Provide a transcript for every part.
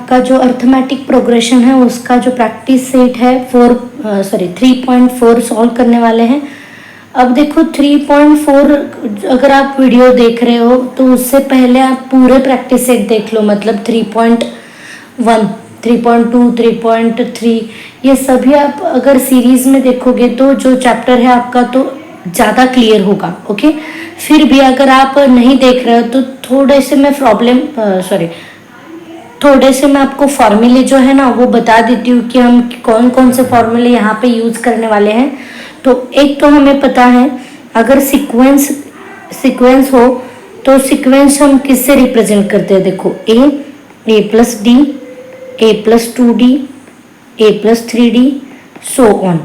आपका जो arithmetic progression है उसका जो प्रैक्टिस सेट है 3.4 सॉल्व करने वाले हैं। अब देखो 3.4 अगर आप वीडियो देख रहे हो तो उससे पहले आप पूरे प्रैक्टिस सेट देख लो, मतलब 3.1, 3.2, 3.3 ये सभी आप अगर सीरीज में देखोगे तो जो चैप्टर है आपका तो ज़्यादा क्लियर होगा। ओके, फिर भी अगर आप नहीं देख रहे हो तो थोड़े से मैं आपको फॉर्मूले जो है ना वो बता देती हूँ कि हम कौन कौन से फॉर्मूले यहाँ पे यूज़ करने वाले हैं। तो एक तो हमें पता है अगर सीक्वेंस हो तो सीक्वेंस हम किससे रिप्रेजेंट करते हैं, देखो a plus D, a plus 2d, a plus 3d, so on.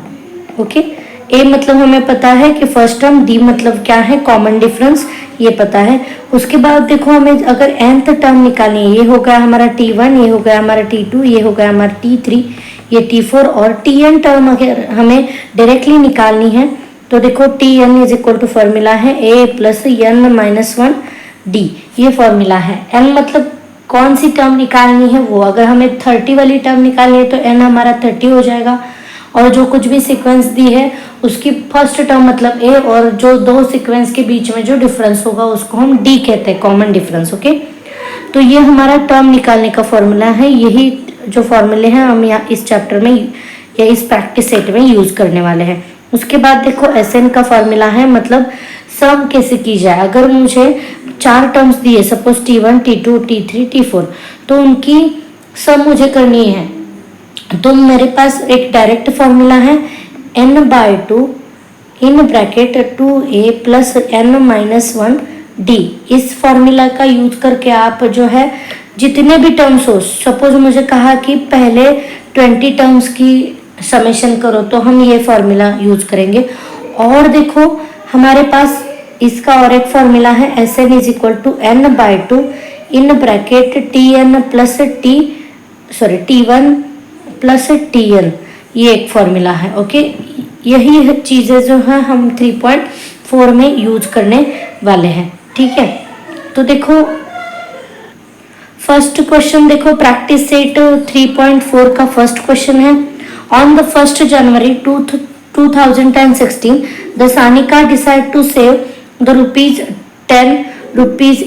Okay, a मतलब हमें पता है कि फर्स्ट टर्म, d मतलब क्या है कॉमन डिफरेंस, ये पता है। उसके बाद देखो हमें अगर nth टर्म निकालनी है, ये हो गया हमारा t1, ये हो गया हमारा t2, ये हो गया हमारा t3, ये t4 और tn टर्म अगर हमें डायरेक्टली निकालनी है तो देखो tn is equal to formula है a plus n minus 1 d, ये फॉर्मूला है। n मतलब कौन सी टर्म निकालनी है वो, अगर हमें 30 वाली टर्म निकालनी है तो n हमारा 30 हो जाएगा, और जो कुछ भी सीक्वेंस दी है उसकी फर्स्ट टर्म मतलब a, और जो दो सीक्वेंस के बीच में जो डिफरेंस होगा उसको हम d कहते हैं, कॉमन डिफरेंस। ओके, तो ये हमारा टर्म निकालने का फॉर्मूला है। यही जो फॉर्मूले हैं हम यहाँ इस चैप्टर में या इस प्रैक्टिस सेट में यूज करने वाले हैं। उसके बाद देखो SN का फॉर्मूला है, मतलब सम कैसे की जाए। अगर मुझे 4 टर्म्स दिए, suppose t1, t2, t3, t4, तो उनकी सम मुझे करनी है, तो मेरे पास एक डायरेक्ट फॉर्मूला है n/2 in bracket 2a plus n minus 1 d। इस फॉर्मूला का यूज करके आप जो है जितने भी टर्म्स हो, सपोज मुझे कहा कि पहले 20 टर्म्स की समेशन करो तो हम ये फॉर्मूला यूज करेंगे। और देखो हमारे पास इसका और एक फॉर्मूला है SN is equal to n/2 in bracket t1 plus tn, ये एक फॉर्मूला है। ओके, यही चीज़ें जो है हम 3.4 में यूज करने वाले हैं। ठीक है, तो देखो फर्स्ट क्वेश्चन देखो, प्रैक्टिस सेट 3.4 का फर्स्ट क्वेश्चन है। On the 1st January 2016 the Sanika decide to save the ₹10,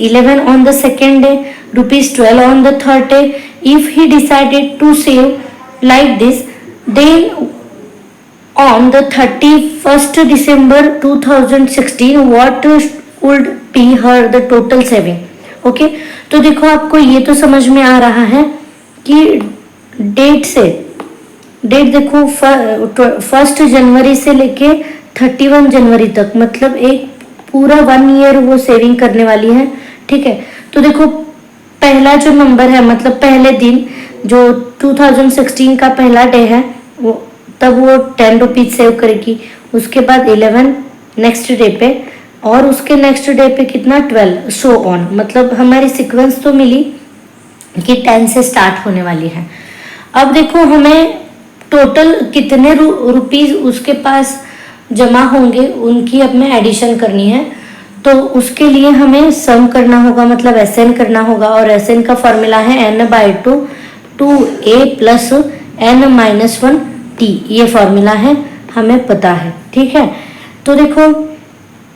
₹11 on the second day, ₹12 on the third day. If he decided to save like this, then on the 31st December 2016 what would be her the total saving? Okay, तो देखो आपको ये तो समझ में आ रहा है कि डेट देखो 1 जनवरी से लेके 31 जनवरी तक, मतलब एक पूरा 1 ईयर वो सेविंग करने वाली है। ठीक है, तो देखो पहला जो नंबर है, मतलब पहले दिन जो 2016 का पहला डे है वो, तब वो 10 रुपीज सेव करेगी। उसके बाद 11 नेक्स्ट डे पे, और उसके नेक्स्ट डे पे कितना 12, सो ऑन। मतलब हमारी सीक्वेंस तो मिली कि 10 से स्टार्ट होने वाली है। अब देखो हमें टोटल कितने रुपीज उसके पास जमा होंगे उनकी अब में एडिशन करनी है, तो उसके लिए हमें सम करना होगा, मतलब SN करना होगा। और SN का फॉर्मूला है n/2 2a plus n minus 1 t, ये फॉर्मूला है, हमें पता है। ठीक है, तो देखो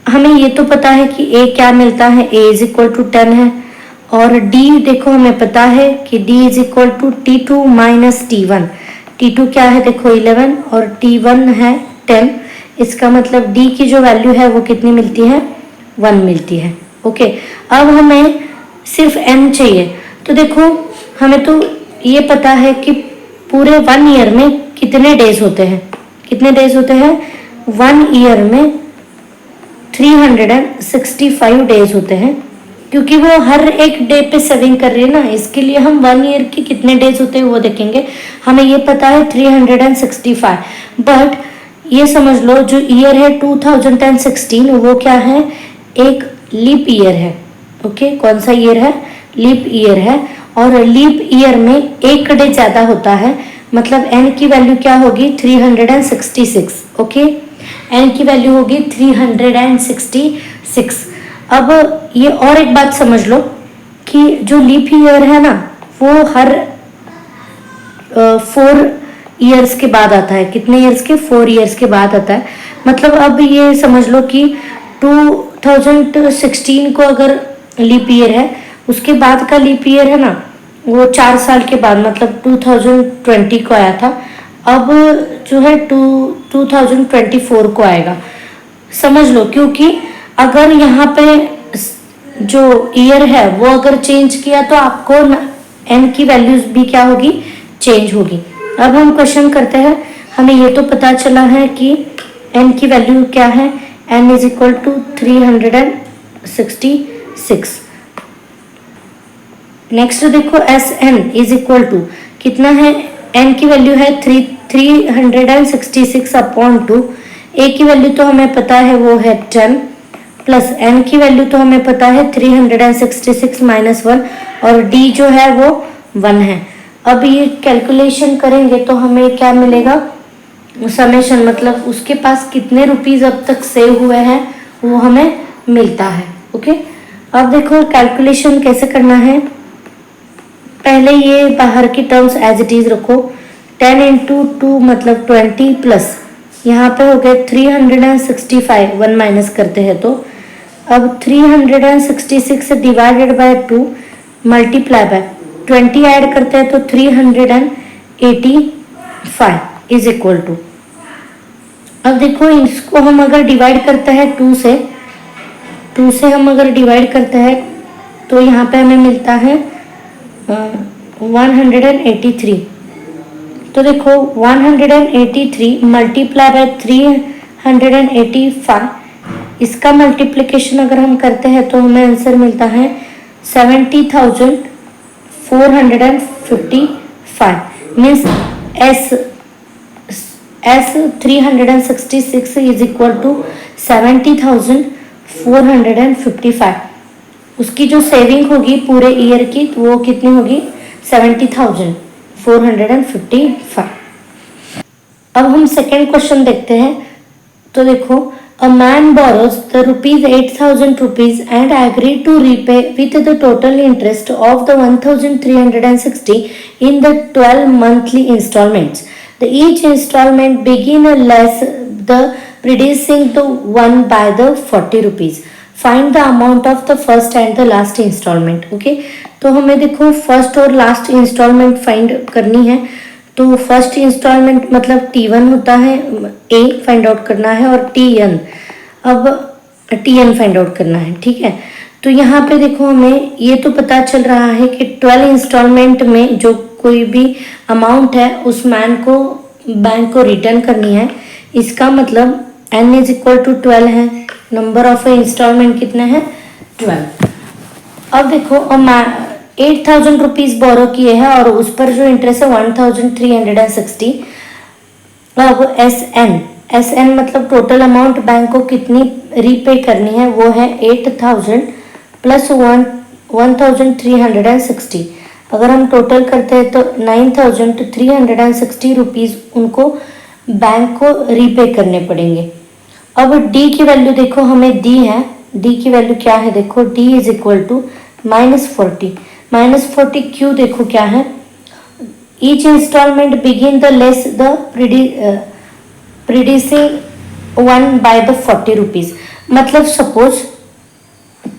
हमें ये तो पता है कि a क्या मिलता है, a इज इक्वल टू 10 है, और d देखो हमें पता है कि d is equal to t2 minus t1। t2 क्या है देखो 11 और t1 है 10, इसका मतलब d की जो वैल्यू है वो कितनी मिलती है, 1 मिलती है। ओके, अब हमें सिर्फ n चाहिए, तो देखो हमें तो ये पता है कि पूरे 1 ईयर में कितने डेज होते हैं, 1 ईयर में 365 डेज होते हैं, क्योंकि वो हर एक डे पे सेविंग कर रही है ना, इसके लिए हम 1 ईयर के कितने डेज होते हैं वो देखेंगे। हमें ये पता है 365, बट ये समझ लो जो ईयर है 2016 वो क्या है, एक लीप ईयर है। ओके, कौन सा ईयर है, लीप ईयर है, और लीप ईयर में एक डे ज्यादा होता है, मतलब n की वैल्यू क्या होगी 366। ओके, n की वैल्यू होगी 366। अब ये और एक बात समझ लो कि जो लीप ईयर है ना वो हर 4 ईयर्स के बाद आता है। कितने ईयर्स के? 4 ईयर्स के बाद आता है। मतलब अब ये समझ लो कि 2016 को अगर लीप ईयर है, उसके बाद का लीप ईयर है ना, वो 4 साल के बाद मतलब 2020 को आया था। अब जो है 2024 को आएगा, समझ लो। क्योंकि अगर यहाँ पे जो ईयर है वो अगर चेंज किया तो आपको एन की वैल्यूज भी क्या होगी? चेंज होगी। अब हम क्वेश्चन करते हैं। हमें ये तो पता चला है कि एन की वैल्यू क्या है, n is equal to 366। Next देखो S N is equal to कितना है? एन की वैल्यू है 366 अपॉन 2। ए की वैल्यू तो हमें पता है वो है 10, प्लस एन की वैल्यू तो हमें पता है 366 माइनस 1, और डी जो है वो 1 है। अब ये कैलकुलेशन करेंगे तो हमें क्या मिलेगा? समेशन, मतलब उसके पास कितने रुपीज अब तक सेव हुए हैं वो हमें मिलता है। ओके, अब देखो कैलकुलेशन कैसे करना है। पहले ये बाहर की टर्म्स एज इट इज रखो। 10 इंटू 2 मतलब 20, प्लस यहाँ पे हो गए 365, 1 माइनस करते हैं तो अब 366 divided by 2 multiply by 20 add करते हैं तो 385 इज इक्वल टू। अब देखो इसको हम अगर डिवाइड करते हैं 2 से हम अगर डिवाइड करते हैं तो यहाँ पे हमें मिलता है 183। तो देखो 183 मल्टीप्लाई बाय 385, इसका मल्टीप्लिकेशन अगर हम करते हैं तो हमें आंसर मिलता है 70,455। Means S 366 is equal to 70,455। उसकी जो सेविंग होगी पूरे ईयर की वो कितनी होगी? 70,455। अब हम सेकेंड क्वेश्चन देखते हैं। तो देखो a man borrows the rupees 8,000 rupees and agreed to repay with the total interest of the 1,360 in the 12 monthly installments. The each installment begin less the preceding the one by the 40 rupees. Find the amount of the first and the last installment. Okay, तो हमें देखो first और last instalment find करनी है। तो first instalment मतलब T1 होता है, ए फाइंड आउट करना है, और TN अब TN फाइंड आउट करना है। ठीक है, तो यहाँ पे देखो हमें ये तो पता चल रहा है कि 12 इंस्टॉलमेंट में जो कोई भी अमाउंट है उस मैन को बैंक को रिटर्न करनी है। इसका मतलब n इज इक्वल टू 12 है। नंबर ऑफ इंस्टॉलमेंट कितने हैं? 12। अब देखो 8,000 रुपीज बोरो किए हैं और उस पर जो इंटरेस्ट है 1,360। अब एस एन मतलब टोटल अमाउंट बैंक को कितनी रीपे करनी है वो है 8,000 प्लस 1,360। अगर हम टोटल करते हैं तो 9,360 रुपीज उनको बैंक को रीपे करने पड़ेंगे। अब डी की वैल्यू देखो हमें दी है। डी की वैल्यू क्या है? देखो डी इज इक्वल टू -40। -40 क्यों? देखो क्या है, each instalment begin the less the preceding one by the 40 rupees. मतलब सपोज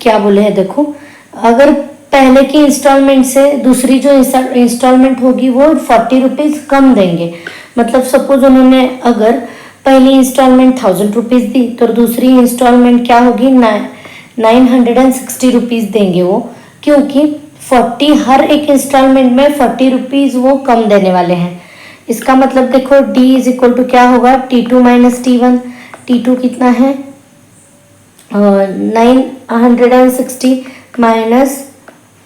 क्या बोले हैं, देखो अगर पहले की इंस्टॉलमेंट से दूसरी जो इंस्टॉलमेंट होगी वो 40 रुपीज कम देंगे। मतलब सपोज उन्होंने अगर पहली इंस्टॉलमेंट 1,000 रुपीज दी तो दूसरी इंस्टॉलमेंट क्या होगी? 960 रुपीज देंगे वो, क्योंकि 40 हर एक इंस्टॉलमेंट में 40 रुपीज वो कम देने वाले हैं। इसका मतलब देखो D इज इक्वल टू क्या होगा? T2 minus T1। T2 कितना है? 960 माइनस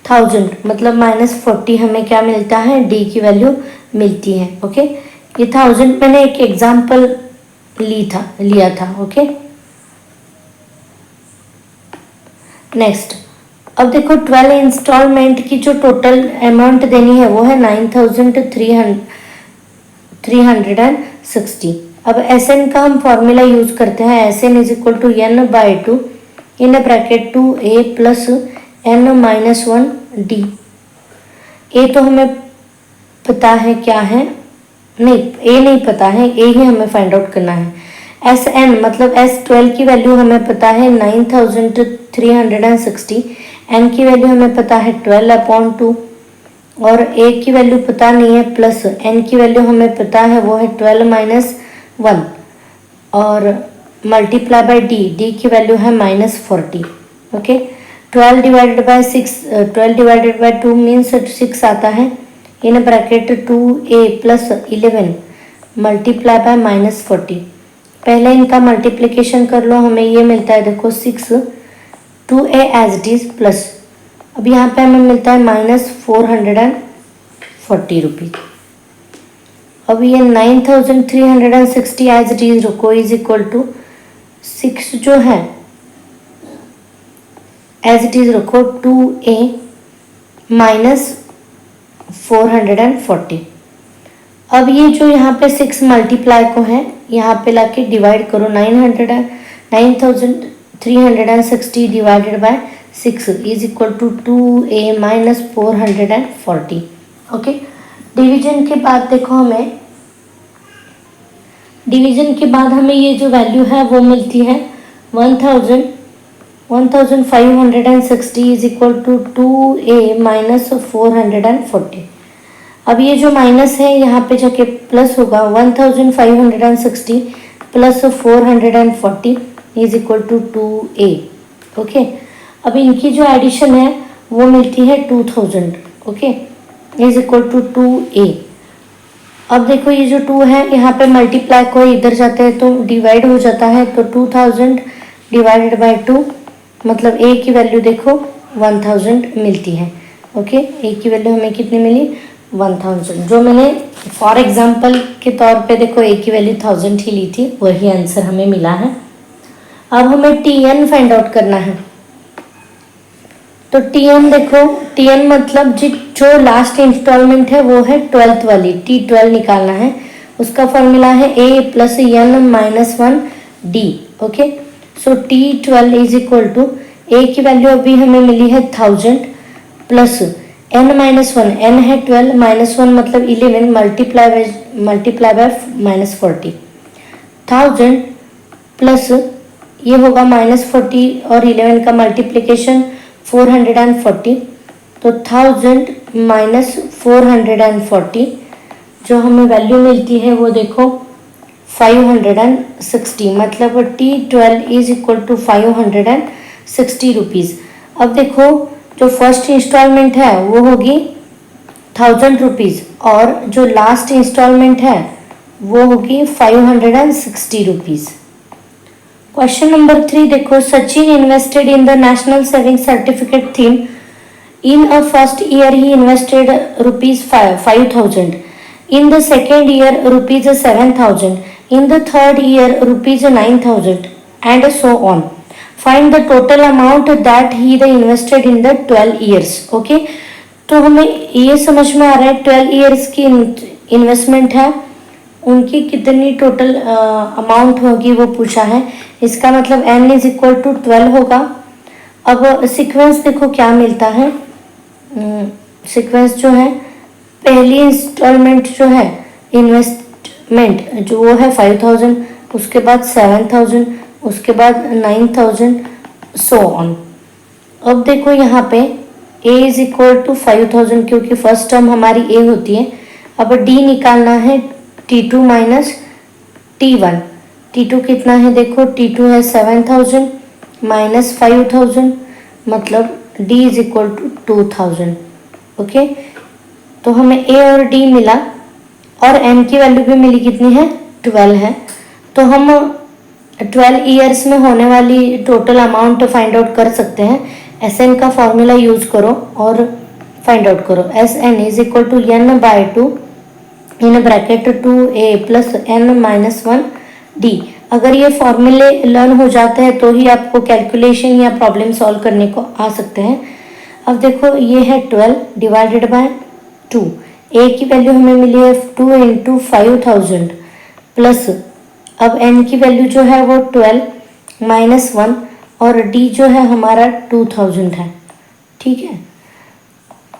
1000 मतलब -40। हमें क्या मिलता है? D की वैल्यू मिलती है। ओके, ये 1000 मैंने एक एग्जाम्पल लिया था। ओके, नेक्स्ट अब देखो 12 इंस्टॉलमेंट की जो टोटल अमाउंट देनी है वो है 9,360। अब एस एन का हम फॉर्मूला यूज करते हैं। S N is equal to n by 2 in bracket 2a plus n minus 1 d। ए तो हमें पता है क्या है, नहीं ए नहीं पता है, ए ही हमें फाइंड आउट करना है। एस एन मतलब S12 की वैल्यू हमें पता है 9360, एन की वैल्यू हमें पता है 12/2 और ए की वैल्यू पता नहीं है, प्लस एन की वैल्यू हमें पता है वो है 12-1 और मल्टीप्लाई बाय डी की वैल्यू है -40। ओके, 12 डिवाइडेड बाय 2 मीन्स 6 आता है, इन bracket 2a plus 11 multiply by -40। पहले इनका मल्टीप्लिकेशन कर लो, हमें ये मिलता है देखो 6 2a as it is plus, अब यहाँ पे हमें मिलता है -440 रुपीज। अब ये 9360 एज इट इज रुको इज इक्वल टू 6 जो है एज इट इज रखो 2a -440। अब ये जो यहाँ पे 6 मल्टीप्लाई को है यहाँ पे लाके डिवाइड करो, 9360 divided by 6 is equal to 2a -440। Okay, division के बाद देखो हमें, डिवीजन के बाद हमें ये जो वैल्यू है वो मिलती है 1560 इज इक्वल टू 2a -440। अब ये जो माइनस है यहाँ पे जाके प्लस होगा, 1560 plus 440 is equal to 2a। Okay, अब इनकी जो एडिशन है वो मिलती है 2000। Okay, is equal to 2a। अब देखो ये जो 2 है यहाँ पे मल्टीप्लाई को इधर जाते हैं तो डिवाइड हो जाता है, तो 2000 डिवाइडेड बाय 2 मतलब a की वैल्यू देखो 1000 मिलती है। ओके, a की वैल्यू हमें कितनी मिली 1000, जो मैंने फॉर एग्जांपल के तौर पे देखो a की वैल्यू 1000 ही ली थी, वही आंसर हमें मिला है। अब हमें tn फाइंड आउट करना है, तो tn देखो, tn मतलब जो लास्ट इंस्टॉलमेंट है वो है 12th वाली, T12 निकालना है, उसका फॉर्मूला है a plus n minus 1 d। Okay, so T12 is equal to a की वैल्यू अभी हमें मिली है 1000 प्लस n माइनस 1, n है 12 माइनस 1 मतलब 11 मल्टीप्लाई बाय -40, 1000 प्लस ये होगा -40 और 11 का मल्टीप्लिकेशन 440, तो 1000 माइनस 440 जो हमें वैल्यू मिलती है वो देखो 560, मतलब T12 is equal to 560 rupees. अब देखो जो फर्स्ट इंस्टॉलमेंट है वो होगी 1000 रुपीज़ और जो लास्ट इंस्टॉलमेंट है वो होगी 560 रुपीज़। क्वेश्चन नंबर 3 देखो, Sachin invested in the national saving certificate theme. In a first year he invested ₹5000, in the second year ₹7000, in the third year ₹9000 and so on. Find the total amount that he invested in the 12 years. Okay, तो हमें ये समझ में आ रहा है 12 years की investment है, उनकी कितनी टोटल अमाउंट होगी वो पूछा है, इसका मतलब n इज इक्वल टू 12 होगा। अब सीक्वेंस देखो क्या मिलता है, सीक्वेंस जो है पहली इंस्टॉलमेंट जो है इन्वेस्टमेंट जो वो है 5000, उसके बाद 7000, उसके बाद 9000 सो ऑन। अब देखो यहाँ पे a इज इक्वल टू 5000 क्योंकि फर्स्ट टर्म हमारी a होती है। अब d निकालना है T2 माइनस T1। T2 कितना है देखो, T2 है 7000 माइनस 5000 मतलब d is equal to 2000। Okay, तो हमें a और d मिला और n की वैल्यू भी मिली, कितनी है 12 है, तो हम 12 ईयर्स में होने वाली टोटल अमाउंट फाइंड आउट कर सकते हैं। SN का फॉर्मूला यूज करो और फाइंड आउट करो। SN is equal to n by 2 in bracket 2a plus n minus 1 d। अगर ये फॉर्मूले लर्न हो जाते हैं तो ही आपको कैलकुलेशन या प्रॉब्लम सॉल्व करने को आ सकते हैं। अब देखो ये है 12 डिवाइडेड बाय 2, a की वैल्यू हमें मिली है 2 इंटू 5000 प्लस अब n की वैल्यू जो है वो 12 माइनस 1 और d जो है हमारा 2000 है। ठीक है,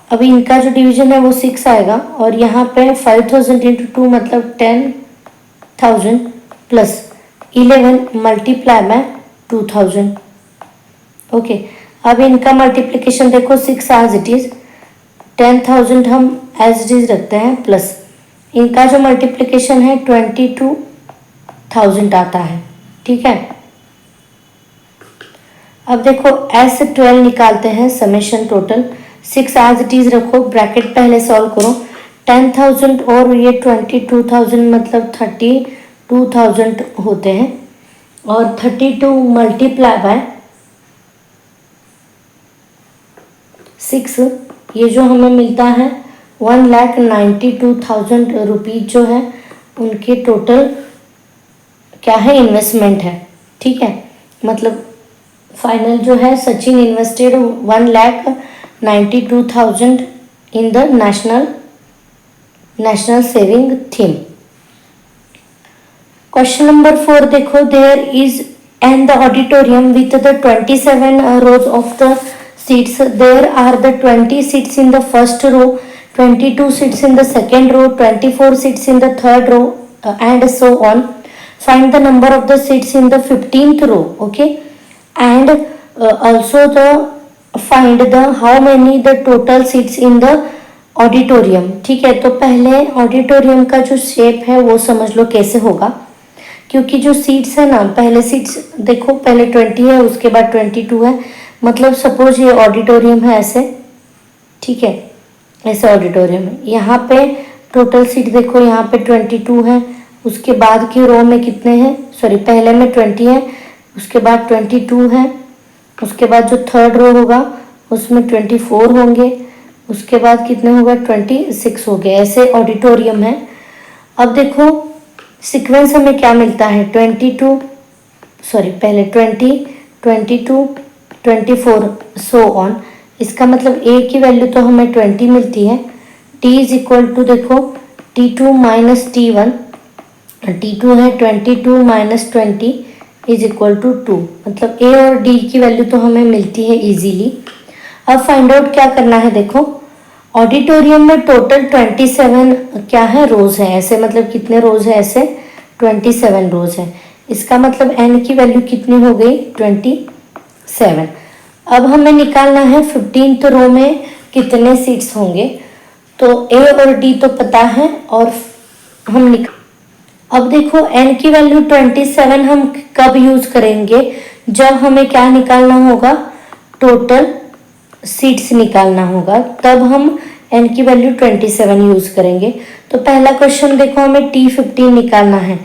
अभी इनका जो डिवीजन है वो 6 आएगा, और यहाँ पे 5000 इंटू 2 मतलब 10,000 प्लस 11 मल्टीप्लाई बाय 2000। ओके, अब इनका मल्टीप्लिकेशन देखो 6 एज इट इज, 10,000 हम एज इट इज रखते हैं, प्लस इनका जो मल्टीप्लिकेशन है 22,000 आता है। ठीक है, अब देखो S12 निकालते हैं, summation total 6 as it is रखो, ब्रैकेट पहले सॉल्व करो, 10,000 और ये 22,000 मतलब 32,000 होते हैं, और 32 मल्टीप्लाई बाय 6, ये जो हमें मिलता है 1,92,000 रुपीज जो है उनके टोटल क्या है, इन्वेस्टमेंट है। ठीक है, मतलब फाइनल जो है Sachin invested 1,92,000 in the national saving theme. Question number 4 देखो, there is an the auditorium with the 27 rows of the seats. There are the 20 seats in the first row, 22 seats in the second row, 24 seats in the third row, and so on. Find the number of the seats in the 15th row. Okay, and also the find the how many the total seats in the auditorium. ठीक है, तो पहले auditorium का जो shape है वो समझ लो कैसे होगा, क्योंकि जो सीट्स है ना, पहले सीट्स देखो, पहले 20 है, उसके बाद 22 है, मतलब सपोज ये ऑडिटोरियम है ऐसे। ठीक है, ऐसे ऑडिटोरियम है, यहाँ पे टोटल सीट देखो, यहाँ पे 22 है, उसके बाद की रो में कितने हैं, सॉरी पहले में 20 है, उसके बाद 22 है, उसके बाद जो थर्ड रो होगा उसमें 24 होंगे, उसके बाद कितने होगा 26 हो गए, ऐसे ऑडिटोरियम है। अब देखो सीक्वेंस हमें क्या मिलता है, 22 सॉरी पहले 20, 22, 24 सो ऑन। इसका मतलब ए की वैल्यू तो हमें 20 मिलती है, टी इज इक्वल टू देखो T2 माइनस T1, T2 है 22 माइनस 20 इज इक्वल टू 2, मतलब ए और डी की वैल्यू तो हमें मिलती है इजीली। अब फाइंड आउट क्या करना है, देखो ऑडिटोरियम में टोटल 27 क्या है, रोज है ऐसे, मतलब कितने रोज है ऐसे, 27 रोज है। इसका मतलब एन की वैल्यू कितनी हो गई, 27। अब हमें निकालना है 15th रो में कितने सीट्स होंगे, तो ए और डी तो पता है, और हम अब देखो n की वैल्यू 27 हम कब यूज करेंगे, जब हमें क्या निकालना होगा, टोटल सीट्स निकालना होगा, तब हम n की वैल्यू 27 यूज करेंगे। तो पहला क्वेश्चन देखो, हमें T15 निकालना है।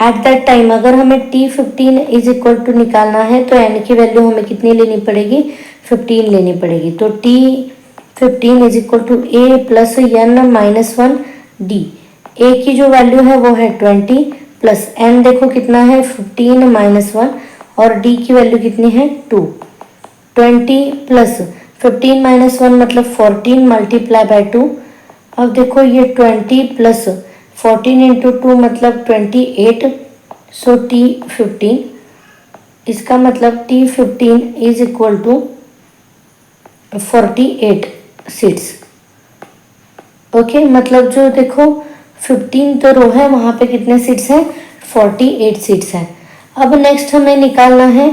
एट दैट टाइम अगर हमें T15 इज इक्वल टू निकालना है तो n की वैल्यू हमें कितनी लेनी पड़ेगी, 15 लेनी पड़ेगी। तो T15 is equal to a plus n minus 1 d. A की जो वैल्यू है वो है 20 प्लस n देखो कितना है 15 माइनस 1, और डी की वैल्यू कितनी है 2। 20 प्लस 15 माइनस 1 मतलब 14 मल्टीप्लाई बाय 2। अब देखो ये 20 प्लस 14 इंटू 2 मतलब 28, सो T15, इसका मतलब T15 is equal to 48 seats. Okay, मतलब जो देखो 15 तो रो है, वहाँ पे कितने सीट्स हैं, 48 सीट्स हैं। अब नेक्स्ट हमें निकालना है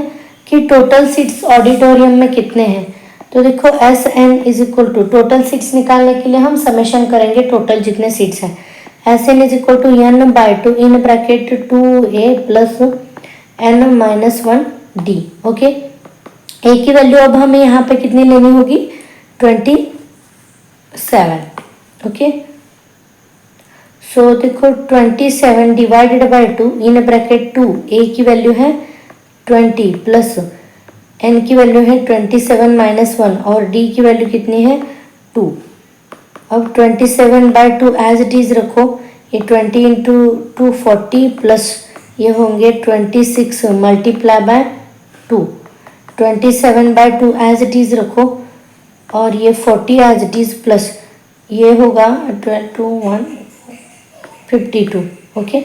कि टोटल सीट्स ऑडिटोरियम में कितने हैं। तो देखो S N is equal to, total seats निकालने के लिए हम समेशन करेंगे टोटल जितने सीट्स हैं। S N is equal to n by 2 in bracket 2a plus n minus 1 d. Okay, a की वैल्यू अब हमें यहाँ पे कितनी लेनी होगी, 27। ओके, सो देखो 27 डिवाइडेड बाई 2 इन ब्रैकेट 2, ए की वैल्यू है 20 प्लस n की वैल्यू है 27 माइनस 1, और d की वैल्यू कितनी है 2। अब 27 बाई 2 एज इट इज रखो, ये 20 इंटू 2 40 प्लस ये होंगे 26 multiply by 2। 27 by 2 as it is रखो, और ये 40 एज इट इज प्लस ये होगा 52। ओके,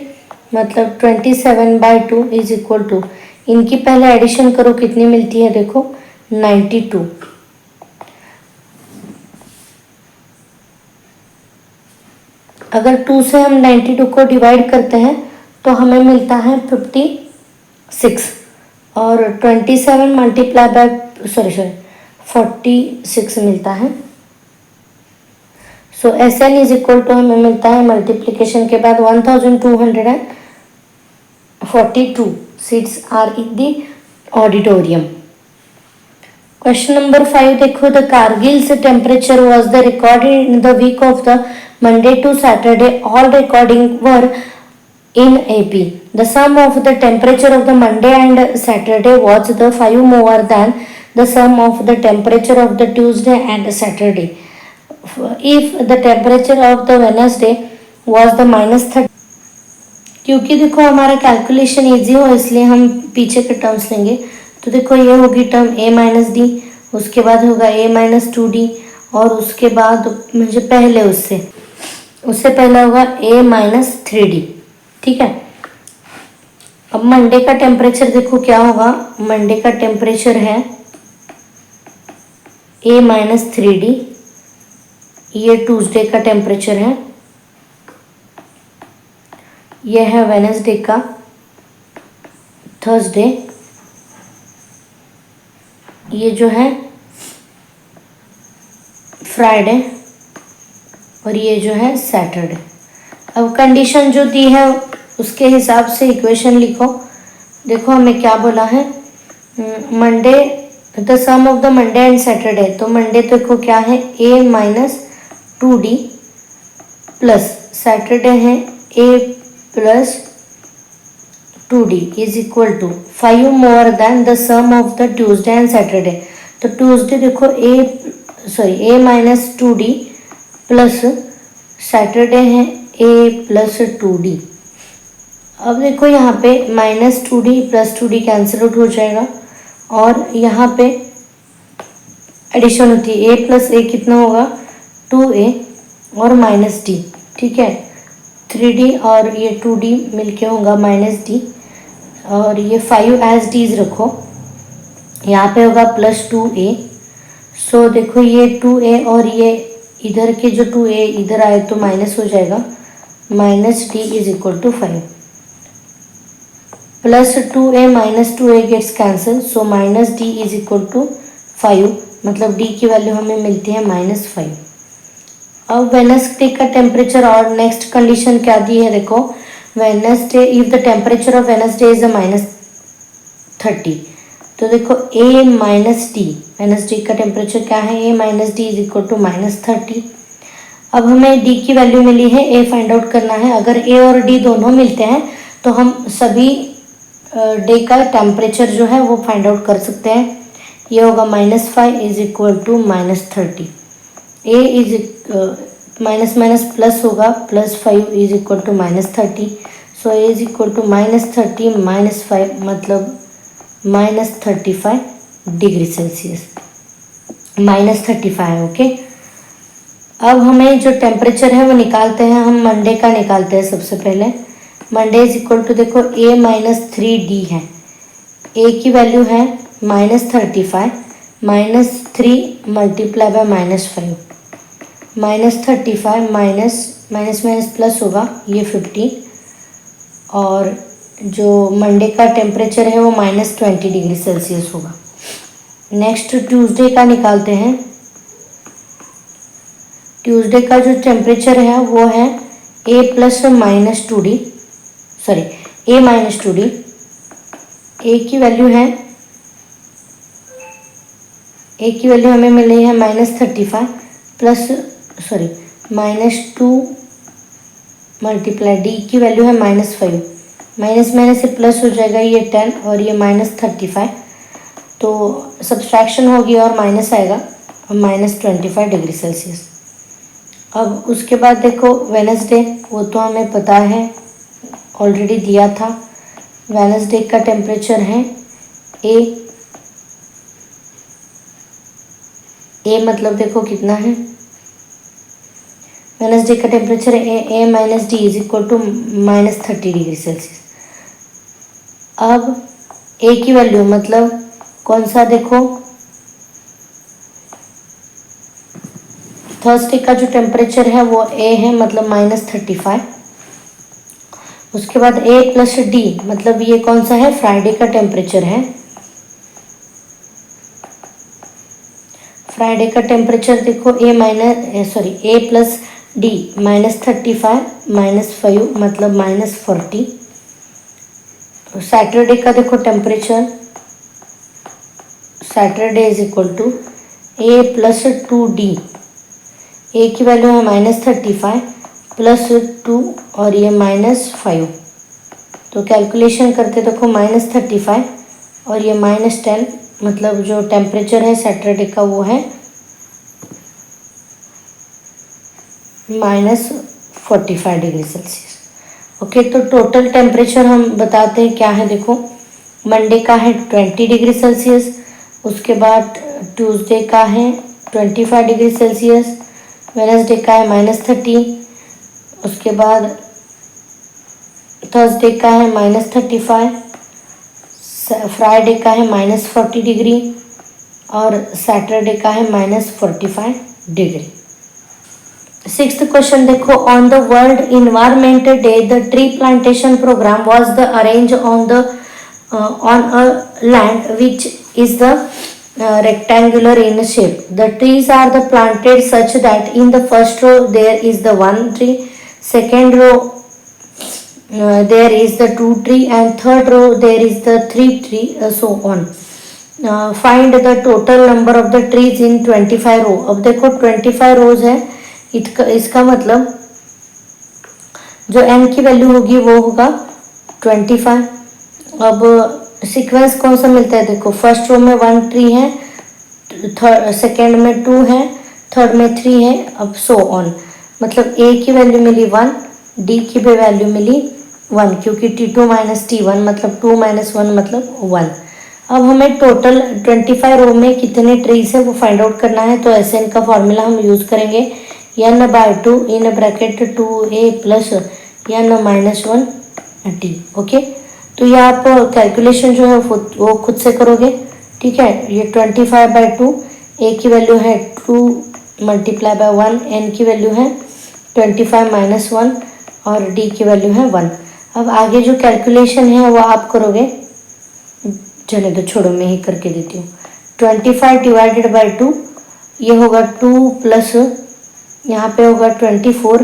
मतलब 27 बाई 2 इज इक्वल टू, इनकी पहले एडिशन करो कितनी मिलती है, देखो 92। अगर 2 से हम 92 को डिवाइड करते हैं तो हमें मिलता है 56, और 27 मल्टीप्लाई बाय 46 मिलता है। So SN is equal to हमें मिलता है मल्टीप्लिकेशन के बाद 1242 seats are in the auditorium. Question number 5 देखो, the Kargil's temperature was the recorded in the week of the Monday to Saturday, all recording were in AP. The sum of the temperature of the Monday and Saturday was the 5 more than the sum of the temperature of the Tuesday and Saturday. If the temperature of the Wednesday was the -30, क्योंकि देखो हमारा calculation easy हो इसलिए हम पीछे के terms लेंगे। तो देखो ये होगी टर्म A-D, उसके बाद होगा A-2D, और उसके बाद मुझे पहले उससे पहले होगा A-3D। ठीक है। अब मंडे का टेम्परेचर देखो क्या होगा, मंडे का टेम्परेचर है A-3D, ये ट्यूसडे का टेम्परेचर है, ये है वेडनेसडे का, थर्सडे, ये जो है फ्राइडे, और ये जो है सैटरडे। अब कंडीशन जो दी है उसके हिसाब से इक्वेशन लिखो। देखो हमें क्या बोला है, Monday the sum of the Monday and Saturday. तो मंडे देखो क्या है A-2D प्लस सैटरडे है A+2D is equal to 5 more than the sum of the Tuesday and Saturday. तो ट्यूसडे देखो A-2D प्लस सैटरडे है A+2D। अब देखो यहाँ पे -2D + 2D कैंसिल आउट हो जाएगा, और यहाँ पे एडिशन होती है A + A कितना होगा 2A और -D। ठीक है, 3D और ये 2D मिलके होगा -D, और ये 5 एज डीज रखो, यहाँ पे होगा +2A। सो देखो ये 2A और ये इधर के जो 2A इधर आए तो माइनस हो जाएगा, -D is equal to 5, +2A -2A gets cancel, so -D is equal to 5, मतलब D की वैल्यू हमें मिलती है -5। अब वेडनेसडे का टेम्परेचर और नेक्स्ट कंडीशन क्या दी है देखो, Wednesday if the temperature of Wednesday is -30, तो देखो A-D, वेडनेसडे का टेम्परेचर क्या है A-D इज इक्वल टू -30। अब हमें D की वैल्यू मिली है, A फाइंड आउट करना है। अगर A और D दोनों मिलते हैं तो हम सभी डे का टेम्परेचर जो है वो फाइंड आउट कर सकते हैं। ये होगा -5 is equal to -30, A is minus plus होगा, +5 is equal to -30, so A is equal to -30 -5 मतलब -35 डिग्री सेल्सियस, -35। ओके, अब हमें जो टेम्परेचर है वो निकालते हैं, हम मंडे का निकालते हैं सबसे पहले। मंडे इज इक्वल टू देखो A-3D है, A की वैल्यू है -35, -3 मल्टीप्लाई बाय -5, -35 माइनस प्लस होगा ये 15, और जो मंडे का टेम्परेचर है वो -20 डिग्री सेल्सियस होगा। नेक्स्ट ट्यूसडे का निकालते हैं। ट्यूसडे का जो टेम्परेचर है वो है A+-2D, सॉरी A-2D, A की वैल्यू हमें मिली है -35 -2 मल्टीप्लाई D की वैल्यू है -5, माइनस से प्लस हो जाएगा ये 10 और ये -35, तो सब्सट्रैक्शन होगी और माइनस आएगा, -25 डिग्री सेल्सियस। अब उसके बाद देखो वेडनेसडे, वो तो हमें पता है ऑलरेडी दिया था। वेडनेसडे का टेम्परेचर है A मतलब देखो कितना है, वेडनेसडे का टेम्परेचर है A-D is equal to -30 degree Celsius. अब A की वैल्यू मतलब कौन सा देखो थर्सडे का जो टेम्परेचर है वो ए है, मतलब -35। उसके बाद ए प्लस डी, मतलब ये कौन सा है, फ्राइडे का टेम्परेचर है। फ्राइडे का टेम्परेचर देखो ए प्लस डी -35 -5 मतलब -40। सैटरडे का देखो temperature, Saturday is equal to A plus 2D। A की वैल्यू है -35 प्लस 2 और ये -5। तो कैलकुलेशन करके देखो -35 और ये -10, मतलब जो टेम्परेचर है सैटरडे का वो है -45 डिग्री सेल्सियस। ओके, तो टोटल टेम्परेचर हम बताते हैं क्या है। देखो मंडे का है 20 डिग्री सेल्सियस, उसके बाद ट्यूसडे का है 25 डिग्री सेल्सियस, वेडनेसडे का है -30, उसके बाद थर्सडे का है -35, फ्राइडे का है -40 डिग्री और सैटरडे का है -45 डिग्री। सिक्स्थ क्वेश्चन देखो, on the world environment day the tree plantation program was the arrange on a land which is the rectangular in shape. The trees are the planted such that in the first row there is the one tree, second row there is the two tree, and third row there is the three tree, so on. Find the total number of the trees in 25 row. अब देखो 25 रोज है, इसका मतलब जो n की value होगी वो होगा 25। अब सीक्वेंस कौन सा मिलता है, देखो फर्स्ट रो में 1 ट्री है, सेकेंड में 2 है, थर्ड में 3 है, अब सो ऑन। मतलब ए की वैल्यू मिली 1, डी की भी वैल्यू मिली 1, क्योंकि T2 - T1 मतलब 2 - 1 मतलब 1। अब हमें टोटल 25 रो में कितने ट्रीज है वो फाइंड आउट करना है। तो SN का फॉर्मूला हम यूज़ करेंगे, n/2 in bracket 2a plus n-1t। Okay, तो ये आप कैलकुलेशन जो है वो खुद से करोगे, ठीक है। ये 25/2, ए की वैल्यू है 2 × 1, एन की वैल्यू है 25 - 1 और डी की वैल्यू है 1। अब आगे जो कैलकुलेशन है वो आप करोगे, चले तो छोड़ो मैं ही करके देती हूँ। 25 / 2 ये होगा 2 प्लस यहाँ पे होगा 24,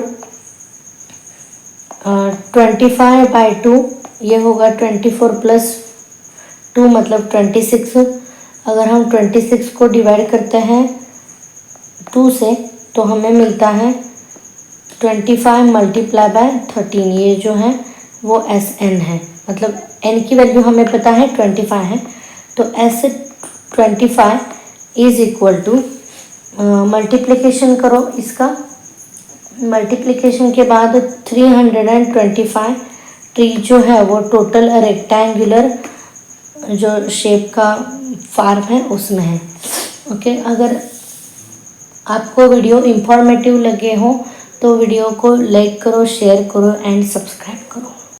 25/2 ये होगा 24 प्लस 2 मतलब 26। अगर हम 26 को डिवाइड करते हैं 2 से तो हमें मिलता है 25 × 13। ये जो है वो SN है, मतलब n की वैल्यू हमें पता है 25 है, तो S25 is equal to, multiplication करो इसका, मल्टीप्लिकेशन के बाद 325 ट्री जो है वो टोटल रेक्टेंगुलर जो शेप का फार्म है उसमें है। ओके, अगर आपको वीडियो इंफॉर्मेटिव लगे हो तो वीडियो को लाइक करो, शेयर करो एंड सब्सक्राइब करो।